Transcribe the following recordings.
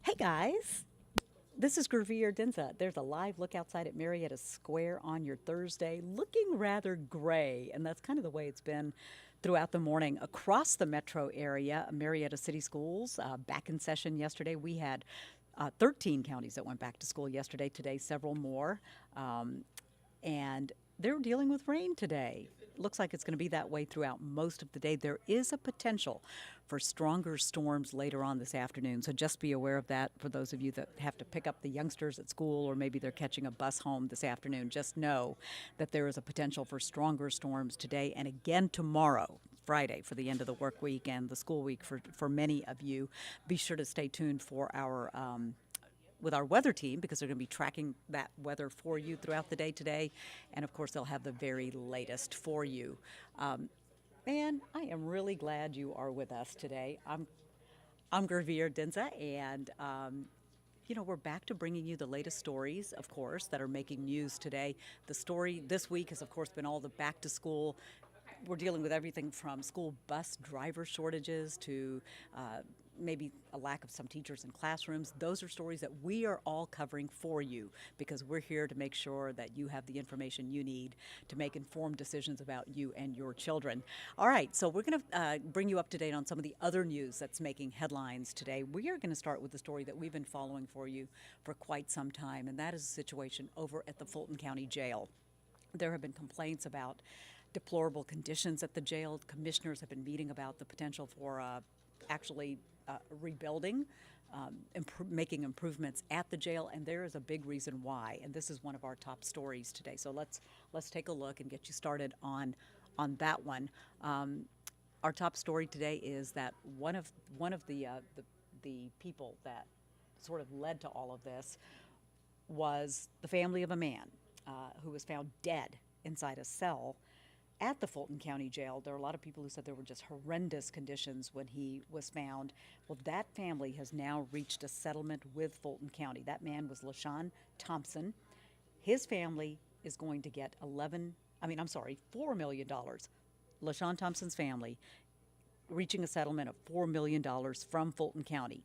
Hey guys, this is Gurveer Dinza. There's a live look outside at Marietta Square on your Thursday, looking rather gray, and that's kind of the way it's been throughout the morning across the metro area. Marietta City Schools back in session yesterday. We had 13 counties that went back to school yesterday. Today, several more. And they're dealing with rain today. Looks like it's going to be that way throughout most of the day. There is a potential for stronger storms later on this afternoon, so just be aware of that for those of you that have to pick up the youngsters at school or maybe they're catching a bus home this afternoon. Just know that there is a potential for stronger storms today and again tomorrow. Friday for the end of the work week and the school week for many of you. Be sure to stay tuned for our with our weather team because they're going to be tracking that weather for you throughout the day today. And of course, they'll have the very latest for you. And I am really glad you are with us today. I'm Gurveer Dinza, and we're back to bringing you the latest stories, of course, that are making news today. The story this week has, of course, been all the back to school. We're dealing with everything from school bus driver shortages to maybe a lack of some teachers in classrooms. Those are stories that we are all covering for you because we're here to make sure that you have the information you need to make informed decisions about you and your children. All right, so we're going to bring you up to date on some of the other news that's making headlines today. We are going to start with the story that we've been following for you for quite some time, and that is the situation over at the Fulton County Jail. There have been complaints about deplorable conditions at the jail. Commissioners have been meeting about the potential for rebuilding, making improvements at the jail, and there is a big reason why. And this is one of our top stories today. So let's take a look and get you started on that one. Our top story today is that one of the people that sort of led to all of this was the family of a man who was found dead inside a cell at the Fulton County Jail. There are a lot of people who said there were just horrendous conditions when he was found. Well, that family has now reached a settlement with Fulton County. That man was LaShawn Thompson. His family is going to get $4 million. LaShawn Thompson's family reaching a settlement of $4 million from Fulton County.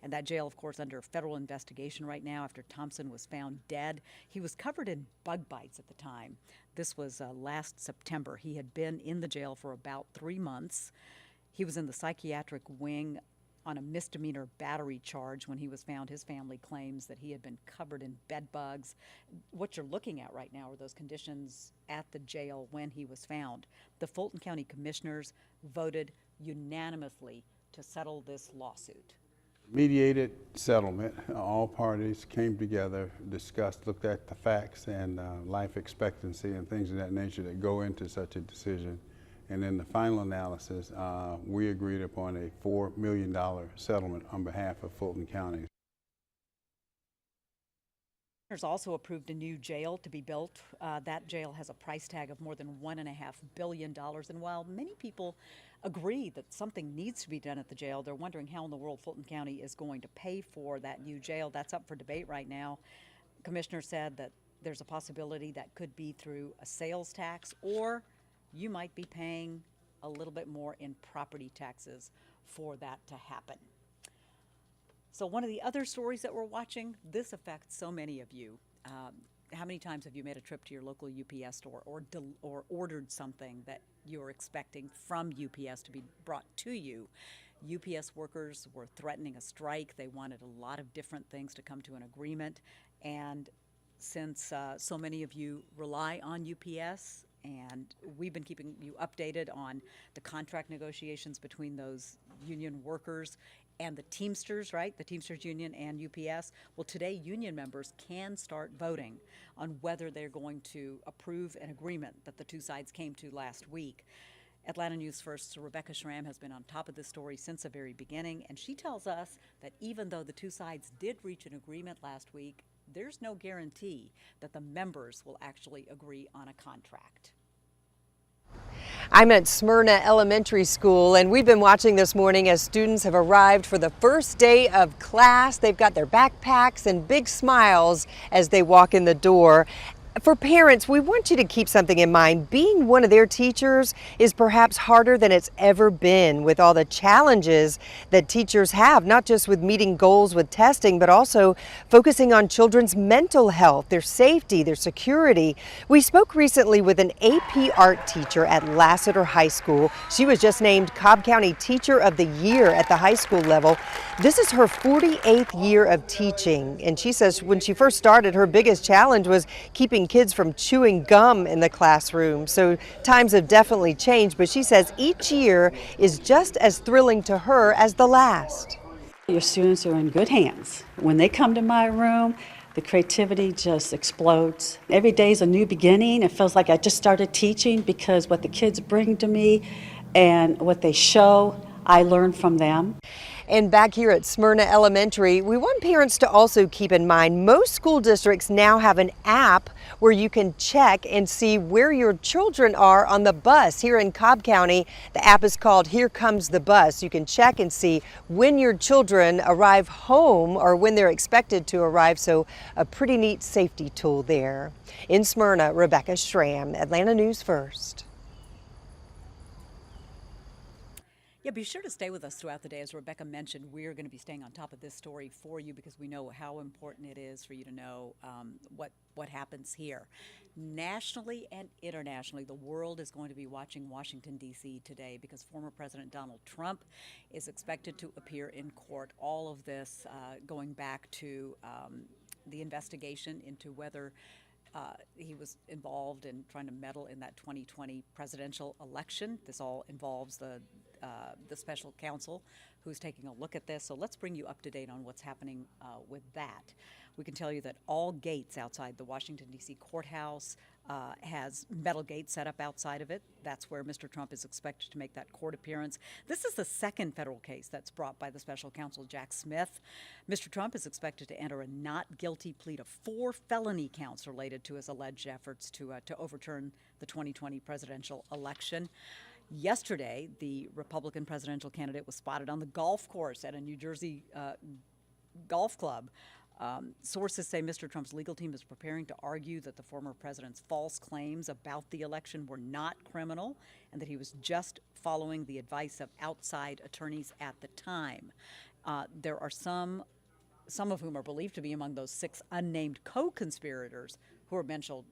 And that jail, of course, under federal investigation right now after Thompson was found dead. He was covered in bug bites at the time. This was last September. He had been in the jail for about 3 months. He was in the psychiatric wing on a misdemeanor battery charge when he was found. His family claims that he had been covered in bed bugs. What you're looking at right now are those conditions at the jail when he was found. The Fulton County commissioners voted unanimously to settle this lawsuit. Mediated settlement. All parties came together, discussed, looked at the facts and life expectancy and things of that nature that go into such a decision. And in the final analysis, we agreed upon a $4 million settlement on behalf of Fulton County. Also approved a new jail to be built. That jail has a price tag of more than $1.5 billion. And while many people agree that something needs to be done at the jail, they're wondering how in the world Fulton County is going to pay for that new jail. That's up for debate right now. Commissioner said that there's a possibility that could be through a sales tax, or you might be paying a little bit more in property taxes for that to happen. So one of the other stories that we're watching, this affects so many of you. How many times have you made a trip to your local UPS store or ordered something that you're expecting from UPS to be brought to you? UPS workers were threatening a strike. They wanted a lot of different things to come to an agreement. And since so many of you rely on UPS, and we've been keeping you updated on the contract negotiations between those union workers and the Teamsters, right? The Teamsters Union and UPS. Well, today union members can start voting on whether they're going to approve an agreement that the two sides came to last week. Atlanta News First's Rebecca Schramm has been on top of this story since the very beginning, and she tells us that even though the two sides did reach an agreement last week, there's no guarantee that the members will actually agree on a contract. I'm at Smyrna Elementary School, and we've been watching this morning as students have arrived for the first day of class. They've got their backpacks and big smiles as they walk in the door. For parents, we want you to keep something in mind. Being one of their teachers is perhaps harder than it's ever been with all the challenges that teachers have, not just with meeting goals with testing, but also focusing on children's mental health, their safety, their security. We spoke recently with an AP art teacher at Lassiter High School. She was just named Cobb County Teacher of the Year at the high school level. This is her 48th year of teaching, and she says when she first started, her biggest challenge was keeping kids from chewing gum in the classroom. So times have definitely changed, but she says each year is just as thrilling to her as the last. Your students are in good hands. When they come to my room, the creativity just explodes. Every day is a new beginning. It feels like I just started teaching because what the kids bring to me and what they show, I learn from them. And back here at Smyrna Elementary, we want parents to also keep in mind most school districts now have an app where you can check and see where your children are on the bus. Here in Cobb County, the app is called Here Comes the Bus. You can check and see when your children arrive home or when they're expected to arrive, so a pretty neat safety tool there. In Smyrna, Rebecca Schramm, Atlanta News First. Yeah, be sure to stay with us throughout the day. As Rebecca mentioned, we're going to be staying on top of this story for you because we know how important it is for you to know what happens here. Nationally and internationally, the world is going to be watching Washington, D.C. today because former President Donald Trump is expected to appear in court. All of this going back to the investigation into whether he was involved in trying to meddle in that 2020 presidential election. This all involves the special counsel who's taking a look at this. So let's bring you up to date on what's happening with that. We can tell you that all gates outside the Washington, D.C. courthouse has metal gates set up outside of it. That's where Mr. Trump is expected to make that court appearance. This is the second federal case that's brought by the special counsel, Jack Smith. Mr. Trump is expected to enter a not guilty plea to 4 felony counts related to his alleged efforts to overturn the 2020 presidential election. Yesterday, the Republican presidential candidate was spotted on the golf course at a New Jersey golf club. Sources say Mr. Trump's legal team is preparing to argue that the former president's false claims about the election were not criminal and that he was just following the advice of outside attorneys at the time. There are some of whom are believed to be among those 6 unnamed co-conspirators who are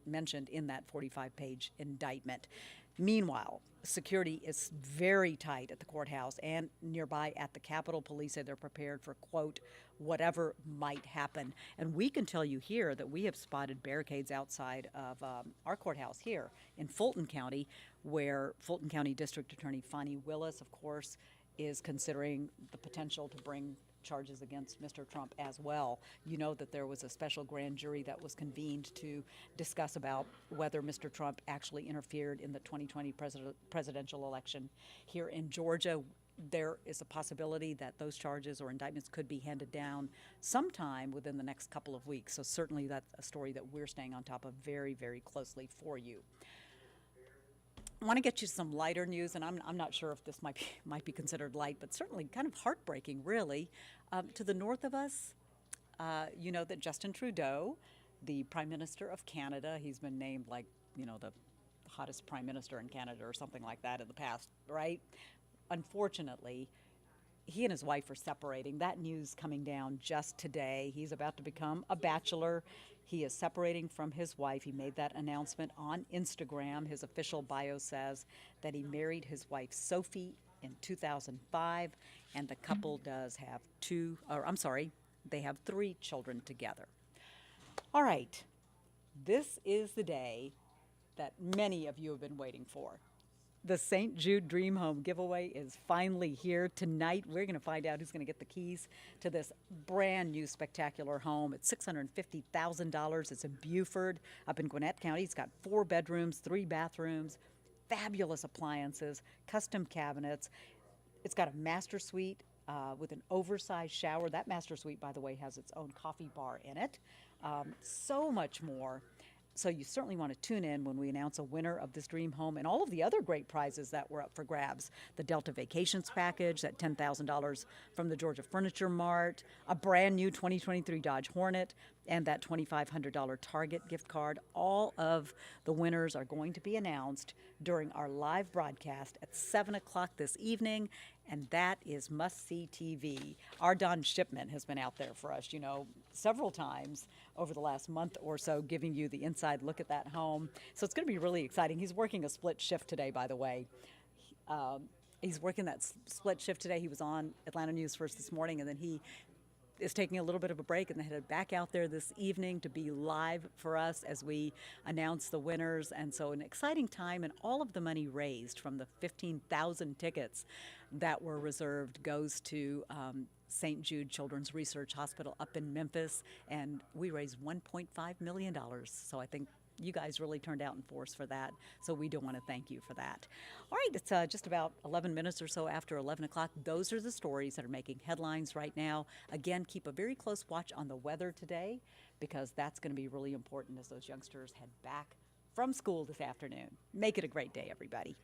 mentioned in that 45-page indictment. Meanwhile, security is very tight at the courthouse and nearby at the Capitol. Police say they're prepared for, quote, whatever might happen. And we can tell you here that we have spotted barricades outside of our courthouse here in Fulton County, where Fulton County District Attorney Fani Willis, of course, is considering the potential to bring charges against Mr. Trump as well. You know that there was a special grand jury that was convened to discuss about whether Mr. Trump actually interfered in the 2020 presidential election here in Georgia. There is a possibility that those charges or indictments could be handed down sometime within the next couple of weeks. So certainly that's a story that we're staying on top of very, very closely for you. I want to get you some lighter news, and I'm not sure if this might be considered light, but certainly kind of heartbreaking, really. To the north of us, you know that Justin Trudeau, the Prime Minister of Canada, he's been named like, the hottest Prime Minister in Canada or something like that in the past, right? Unfortunately, he and his wife are separating. That news coming down just today. He's about to become a bachelor. He is separating from his wife. He made that announcement on Instagram. His official bio says that he married his wife, Sophie, in 2005, and the couple does have they have 3 children together. All right, this is the day that many of you have been waiting for. The St. Jude Dream Home giveaway is finally here tonight. We're going to find out who's going to get the keys to this brand new spectacular home. It's $650,000. It's in Beaufort, up in Gwinnett County. It's got 4 bedrooms, 3 bathrooms, fabulous appliances, custom cabinets. It's got a master suite with an oversized shower. That master suite, by the way, has its own coffee bar in it. So much more. So you certainly want to tune in when we announce a winner of this dream home and all of the other great prizes that were up for grabs. The Delta Vacations Package, that $10,000 from the Georgia Furniture Mart, a brand new 2023 Dodge Hornet, and that $2,500 Target gift card. All of the winners are going to be announced during our live broadcast at 7 o'clock this evening, and that is must-see TV. Our Don Shipman has been out there for us, several times over the last month or so, giving you the inside look at that home. So it's going to be really exciting. He's working a split shift today, by the way. He's working that split shift today. He was on Atlanta News First this morning, and then he is taking a little bit of a break and then headed back out there this evening to be live for us as we announce the winners. And so an exciting time, and all of the money raised from the 15,000 tickets that were reserved goes to St. Jude Children's Research Hospital up in Memphis, and we raised $1.5 million. So I think you guys really turned out in force for that, so we do want to thank you for that. All right, it's just about 11 minutes or so after 11 o'clock. Those are the stories that are making headlines right now. Again, keep a very close watch on the weather today, because that's going to be really important as those youngsters head back from school this afternoon. Make it a great day, everybody.